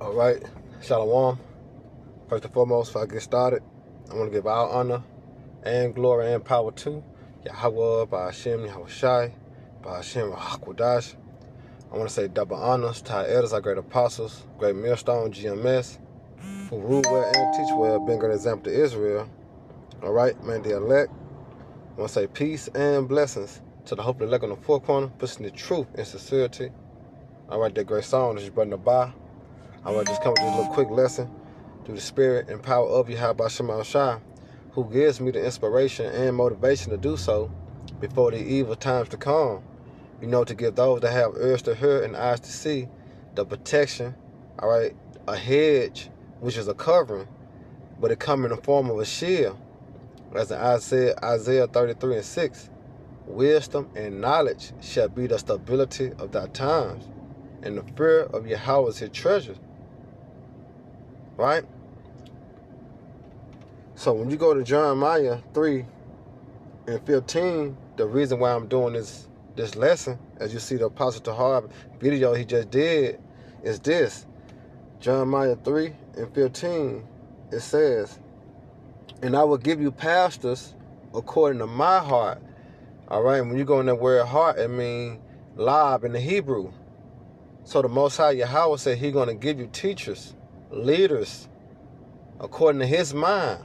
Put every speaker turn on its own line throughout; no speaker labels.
All right, Shalom. First and foremost, before I get started, I want to give all honor and glory and power to Yahweh, by Hashem, Yahweh Shai, by Hashem, Hakwadash. I want to say double honors to our elders, our great apostles, great millstone, GMS, who rule well and teach well, being a great example to Israel. All right, man, the elect. I want to say peace and blessings to the hope of the elect on the four corner, pushing the truth and sincerity. All right, that great song that you brought in the bar. I want to just come with this little quick lesson through the spirit and power of Yahweh Shema Shai, who gives me the inspiration and motivation to do so before the evil times to come. You know, to give those that have ears to hear and eyes to see the protection, all right, a hedge, which is a covering, but it comes in the form of a shield. As in Isaiah 33:6, wisdom and knowledge shall be the stability of thy times, and the fear of Yahweh is his treasure. Right? So when you go to Jeremiah 3:15, the reason why I'm doing this lesson, as you see the Apostle Tahar video he just did, is this. Jeremiah 3:15, it says, and I will give you pastors according to my heart. All right, when you go in that word heart, it means lab in the Hebrew. So the Most High Yahweh said he's going to give you teachers, leaders, according to his mind,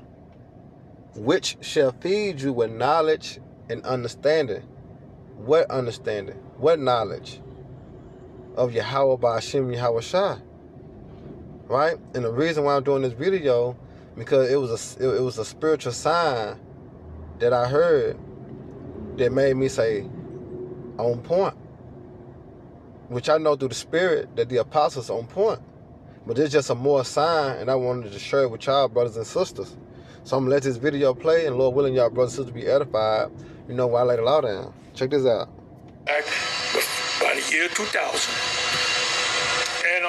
which shall feed you with knowledge and understanding. What understanding? What knowledge? Of Yahweh by Hashem Yahweh Shai. Right? And the reason why I'm doing this video, because it was a spiritual sign that I heard that made me say, on point. Which I know through the spirit that the apostles are on point. But it's just a more sign, and I wanted to share it with y'all, brothers and sisters. So I'm going to let this video play, and Lord willing, y'all brothers and sisters be edified, you know, while I lay the law down. Check this out.
Back by the year 2000. And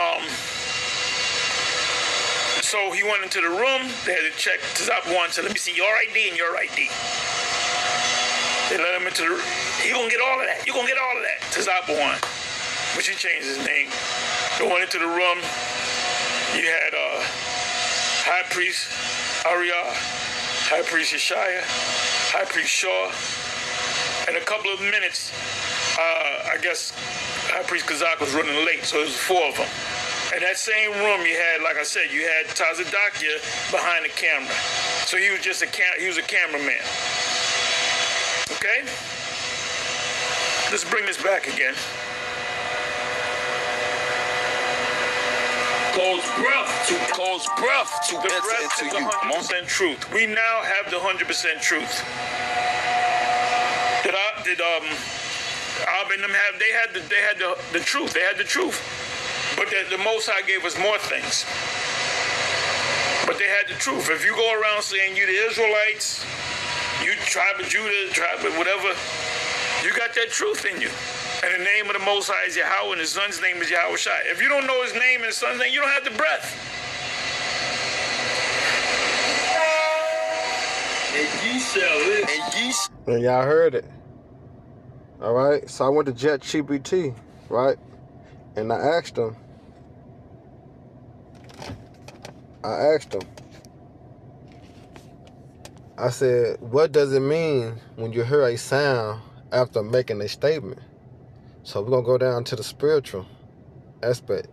so he went into the room. They had to check Tazap one, said, let me see your ID and your ID. They let him into the room. You're going to get all of that. You're going to get all of that. Tazap one. But he changed his name. They went into the room. You had High Priest Ariah, High Priest Yeshaya, High Priest Shaw. In a couple of minutes, I guess High Priest Kazak was running late, so it was four of them. In that same room, you had, like I said, you had Tazadakia behind the camera. So he was just a cameraman. Okay? Let's bring this back again. Close breath to enter into you. 100% truth. We now have the 100% truth. Did Ab and them have? They had the truth. They had the truth. But the Most High gave us more things. But they had the truth. If you go around saying you the Israelites, you tribe of Judah, tribe of whatever, you got that truth in you. And the name of the Most High is Yahweh, and his son's name is Yahweh Shai. If you don't know his name and his son's name, you don't have the breath. And ye shall live.
And y'all heard it. All right. So I went to ChatGPT, right? And I asked him. I said, what does it mean when you hear a sound after making a statement? So we're going to go down to the spiritual aspect.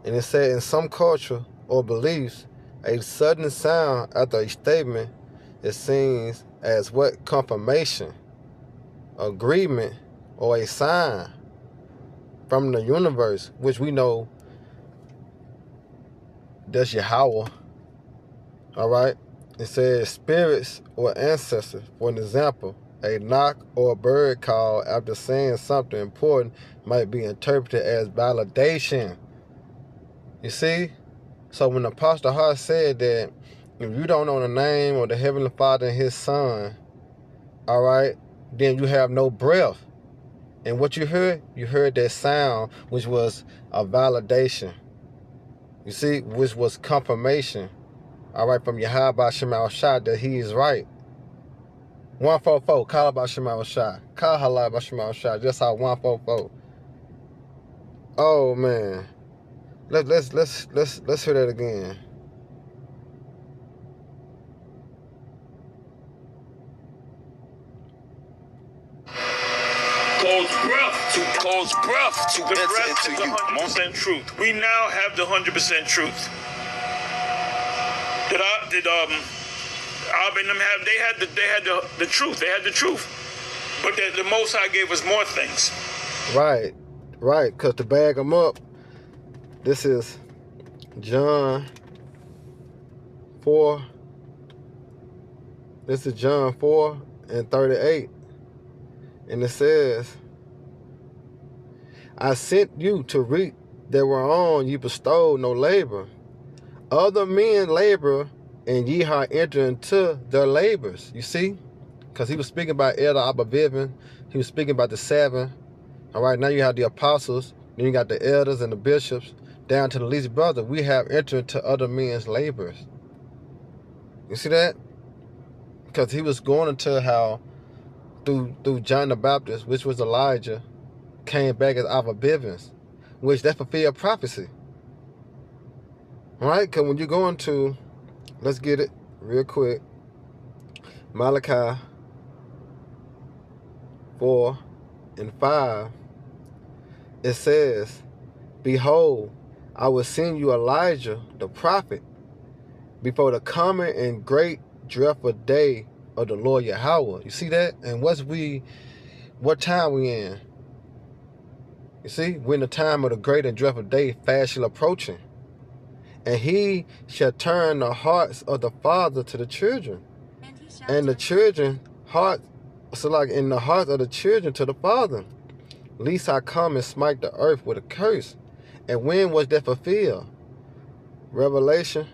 And it said in some culture or beliefs, a sudden sound after a statement is seen as what? Confirmation, agreement, or a sign from the universe, which we know that's Yahweh. All right? It says spirits or ancestors. For an example, a knock or a bird call after saying something important might be interpreted as validation. You see? So when the Apostle Hart said that if you don't know the name of the Heavenly Father and his Son, all right, then you have no breath. And what you heard that sound, which was a validation. You see, which was confirmation. All right, from Yahweh Shema Shai that he is right. 144, call about Shema Shai. Call halal Shema Shai. Just how 144. Oh man. Let's hear that again.
Cole's breath to enter into you. 100% truth. We now have the 100% truth. Did Ab and them have? They had the truth. They had the truth. But the Most High gave us more things.
Right. Because to bag them up, this is John 4. This is John 4 and 38. And it says, I sent you to reap that whereon you bestowed no labor. Other men labor, and ye are entered into their labors. You see? Because he was speaking about Elder Abba. He was speaking about the 7. All right, now you have the apostles. Then you got the elders and the bishops, down to the least brother. We have entered into other men's labors. You see that? Because he was going into how through John the Baptist, which was Elijah, came back as Abba Bivens, which that fulfilled prophecy. All right, because when you go into, let's get it real quick, Malachi 4 and 5, it says, behold, I will send you Elijah the prophet before the coming and great dreadful day of the Lord Yahweh. You see that? And what time we in? You see, we're in the time of the great and dreadful day fast shall approaching. And he shall turn the hearts of the father to the children, and the children heart, so like in the hearts of the children to the father, lest I come and smite the earth with a curse. And when was that fulfilled? Revelation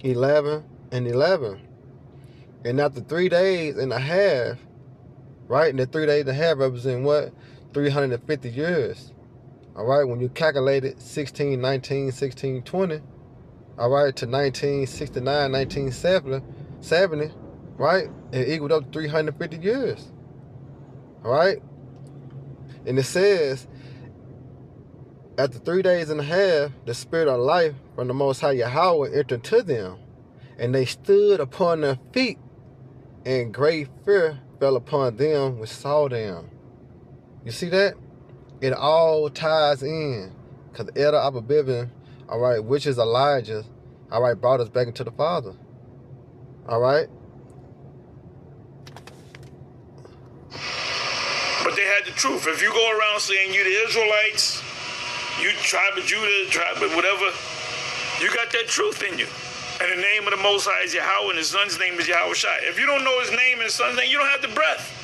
11 and 11. And after 3 days and a half, right? And the 3 days and a half represent what? 350 years. All right, when you calculate it, 1619, 1620, all right, to 1969, 1970, right? It equaled up to 350 years. All right? And it says, after 3 days and a half, the spirit of life from the Most High Yahweh entered to them, and they stood upon their feet, and great fear fell upon them which saw them. You see that? It all ties in. Because Elder Abba, all right, which is Elijah, all right, brought us back into the Father. All right?
But they had the truth. If you go around saying you the Israelites, you tribe of Judah, tribe of whatever, you got that truth in you. And the name of the Most High is Yahweh, and his son's name is Yahweh Shai. If you don't know his name and his son's name, you don't have the breath.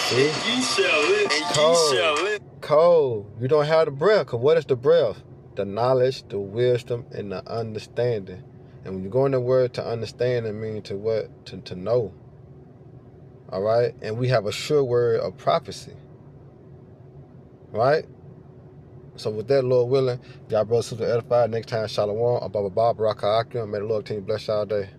See?
Ye shall live.
Cold.
Ye shall live.
Cold. You don't have the breath. Because what is the breath? The knowledge, the wisdom, and the understanding. And when you go in the word to understand, it means to what? To know. All right? And we have a sure word of prophecy. Right? So with that, Lord willing, y'all brothers and sisters edified. Next time, Shalom. Abba Baraka Akim. May the Lord continue to bless y'all day.